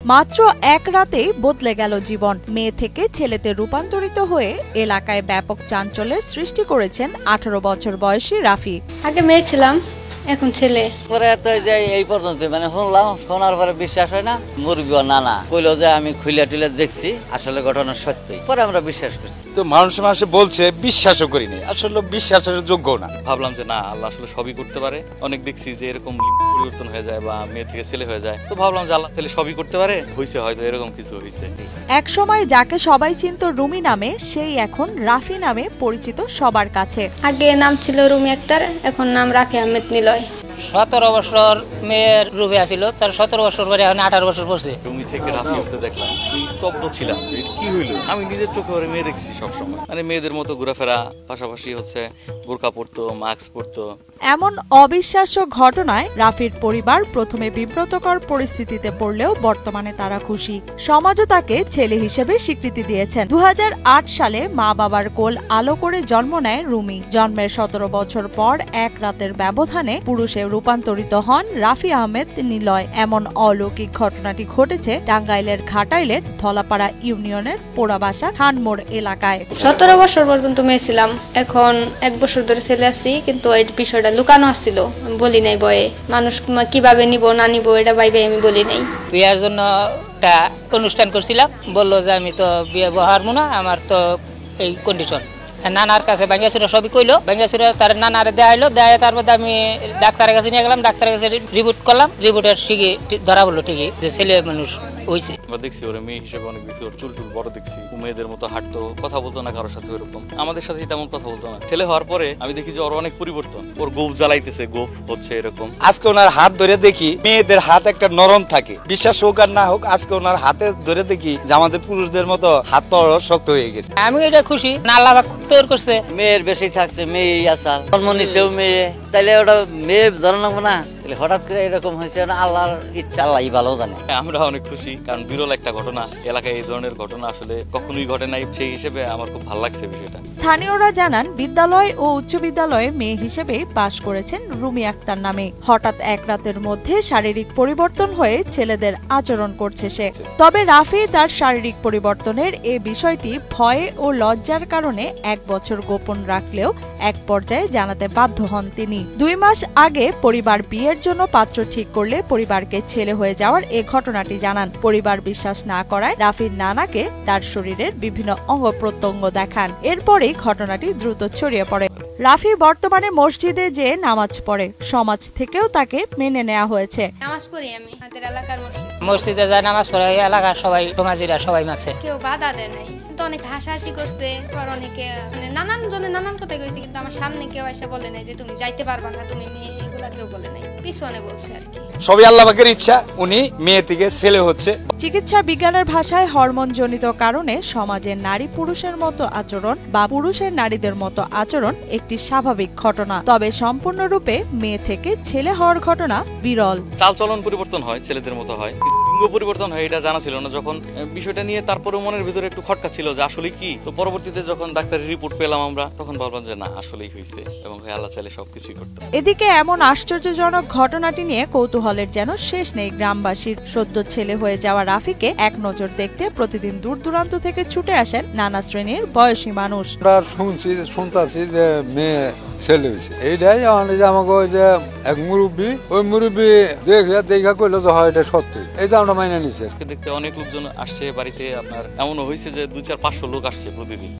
মাত্র এক রাতেই বদলে গেল জীবন। মেয়ে থেকে ছেলেতে রূপান্তরিত হয়ে এলাকায় ব্যাপক চাঞ্চল্যের সৃষ্টি করেছেন 18 বছর বয়সী রাফি। আগে মেয়ে ছিলাম, এখন ছেলে। পরে তো যে এই পর্যন্ত মানে শুনলাম, শোনার পরে বিশ্বাস হয় না। মুরগি নানা কইলো যে আমি খুলে টুলে দেখছি, আসলে ঘটনা সত্যি। পরে আমরা বিশ্বাস করছি। তো মানুষে বলছে, বিশ্বাসও করিনি, আসলে বিশ্বাসের যোগ্য না। ভাবলাম যে না, আল্লাহ আসলে সবই করতে পারে। অনেক দেখছি যে এরকম পরিবর্তন হয়ে যায় বা মেয়ে থেকে ছেলে হয়ে যায়, তো ভাবলাম যে আল্লাহ ছেলে সবই করতে পারে, হয়েছে হয়তো এরকম কিছু হয়েছে। এক সময় যাকে সবাই চিনত রুমি নামে, সেই এখন রাফি নামে পরিচিত সবার কাছে। আগে নাম ছিল রুমি আক্তার, এখন নাম রাফি আহমেদ নিলয়। 17 বছর মেয়ের রূপে আসিল, তার 17 বছর পরে এখন 18 বছর পড়ছে। রুমি থেকে রাফি হতে দেখলাম, স্তব্ধ ছিলাম, কি হইলো। আমি নিজের চোখে ওরে মেয়ে দেখছি সবসময়, মানে মেয়েদের মতো ঘোরাফেরা, পাশাপাশি হচ্ছে বোরকা পরতো, মাস্ক পরতো। এমন অবিশ্বাস্য ঘটনায় রাফির পরিবার প্রথমে বিব্রতকর পরিস্থিতিতে পড়লেও বর্তমানে তারা খুশি। সমাজও তাকে ছেলে হিসেবে স্বীকৃতি দিয়েছেন। 2008 সালে মা বাবার কোল আলো করে জন্ম নেয় রুমি। জন্মের 17 বছর পর এক রাতের ব্যবধানে পুরুষে রূপান্তরিত হন রাফি আহমেদ নিলয়। এমন অলৌকিক ঘটনাটি ঘটেছে টাঙ্গাইলের ঘাটাইলের ধলাপাড়া ইউনিয়নের পোড়াবাসা খানমোড় এলাকায়। 17 বছর পর্যন্ত মেয়ে ছিলাম, এখন 1 বছর ধরে ছেলে আছি, কিন্তু এই বিষয়টা লুকানো আসছিল, বলি নাই বয়ে। মানুষ কিভাবে নিব না নিব এটা ভাইবে আমি বলি নাই। বিয়ার জন্য একটা অনুষ্ঠান করছিলাম, বললো যে আমি তো বিয়ে বহারমু না, আমার তো এই কন্ডিশন। নানার কাছে বাঙ্গাসুরা সবই কইলো, বাঙ্গাসুরা তার নানারে দেখাইলো, দেয় তারপর আমি ডাক্তারের কাছে নিয়ে গেলাম, ডাক্তারের কাছে রিপোর্ট করলাম, রিপোর্টের ঠিকই ধরা বললো ঠিকই যে ছেলে মানুষ হয়েছে। আমরা দেখছি ওরা মেয়ে হিসেবে অনেক বেশি, ওর চুল টুল বড় দেখছি, মেয়েদের মতো হাঁটতো, কথা বলতো না কারোর সাথে এরকম, আমাদের সাথে তেমন কথা বলতো না। ছেলে হওয়ার পরে আমি দেখি যে ওর অনেক পরিবর্তন, ওর গোপ জ্বালাইতেছে, গোপ হচ্ছে এরকম। আজকে ওনার হাত ধরে দেখি, মেয়েদের হাত একটা নরম থাকে, বিশ্বাস হোক আর না হোক, আজকে ওনার হাতে ধরে দেখি যে আমাদের পুরুষদের মতো হাত পা শক্ত হয়ে গেছে। আমি এটা খুশি, আল্লাহ পাক তৈরি করছে। মেয়ের বেশি থাকছে, মেয়ে আসার জন্ম নিছেও মেয়ে, তাইলে ওটা মেয়ে ধরে নেবো না। হঠাৎ করে এরকম হয়েছে না, আল্লাহর ইচ্ছা, আল্লাহই ভালো জানে। আমরা অনেক খুশি, কারণ বিরল একটা ঘটনা, এলাকায় এই ধরনের ঘটনা আসলে কখনোই ঘটে নাই। সেই হিসেবে আমার খুব ভালো লাগছে বিষয়টা। স্থানীয়রা জানান, বিদ্যালয় ও উচ্চ বিদ্যালয়ে মেয়ে হিসেবে পাশ করেছেন রুমি আক্তার নামে। হঠাৎ এক রাতের মধ্যে শারীরিক পরিবর্তন হয়ে ছেলেদের আচরণ করছে সে। তবে রাফি তার শারীরিক পরিবর্তনের এ বিষয়টি ভয়ে ও লজ্জার কারণে 1 বছর গোপন রাখলেও এক পর্যায়ে জানাতে বাধ্য হন তিনি। 2 মাস আগে পরিবার বিয়ের জন্য পাত্র ঠিক করলে পরিবারকে ছেলে হয়ে যাওয়ার এ ঘটনাটি জানান। পরিবার বিশ্বাস না করায় রাফির নানাকে তার শরীরের বিভিন্ন অঙ্গ প্রত্যঙ্গ দেখান। এরপরেই ঘটনাটি দ্রুত ছড়িয়ে পড়ে। রাফি বর্তমানে মসজিদে যেয়ে নামাজ পড়ে, সমাজ থেকেও তাকে মেনে নেওয়া হয়েছে। নামাজ পড়ি আমি আমাদের এলাকার মসজিদে যায় নামাজ পড়ে, এলাকার সবাই সমাজিরা সবাই মাছে, কেউ বাধা দেয় নাই। তো অনেক হাসাহাসি করছে, আর অনেকে মানে নানান জনে নানান কথা কইছে, কিন্তু আমার সামনে কেউ এসে বলে নাই যে তুমি যাইতে পারবা না, তুমি মেয়ে, এগুলা কেউ বলে নাই, পিছনে বলছে আর কি। সবই আল্লাহ পাকের ইচ্ছা, উনি মেয়ে থেকে ছেলে হচ্ছে। চিকিৎসা বিজ্ঞানের ভাষায় হরমোনজনিত কারণে সমাজে নারী পুরুষের মতো আচরণ বা পুরুষের নারীদের মতো আচরণ একটি স্বাভাবিক ঘটনা। তবে সম্পূর্ণরূপে মেয়ে থেকে ছেলে হওয়ার ঘটনা বিরল। চালচলন পরিবর্তন হয়, ছেলেদের মতো হয়, লিঙ্গ পরিবর্তন হয় এটা জানা ছিল না। যখন বিষয়টা নিয়ে তারপরে মনের ভিতরে একটু খটকা ছিল যে আসলে কি। তো পরবর্তীতে যখন ডাক্তারের রিপোর্ট পেলাম আমরা, তখন ভাবলাম যে না, আসলেই হয়েছে এবং আল্লাহ চাইলে সবকিছুই করতে। এদিকে এমন আশ্চর্যজনক ঘটনাটি নিয়ে কৌতূহলের যেন শেষ নেই গ্রামবাসীর। সদ্য ছেলে হয়ে যাওয়া রাফিকে এক নজর দেখতে প্রতিদিন দূর দূরান্ত থেকে ছুটে আসেন নানা শ্রেণীর বয়সী মানুষ। শুনতেছি যে মেয়ে ছেলে হয়েছে, এইটাই আমাকে ওই যে এক মুরব্বী, ওই মুরব্বী দেখা কইলো যে হয় এটা সত্যি, এই আমরা মাইনে নিছে। দেখতে অনেক লোকজন আসছে বাড়িতে, আপনার এমনও হয়েছে যে 200-500 লোক আসছে প্রতিদিন।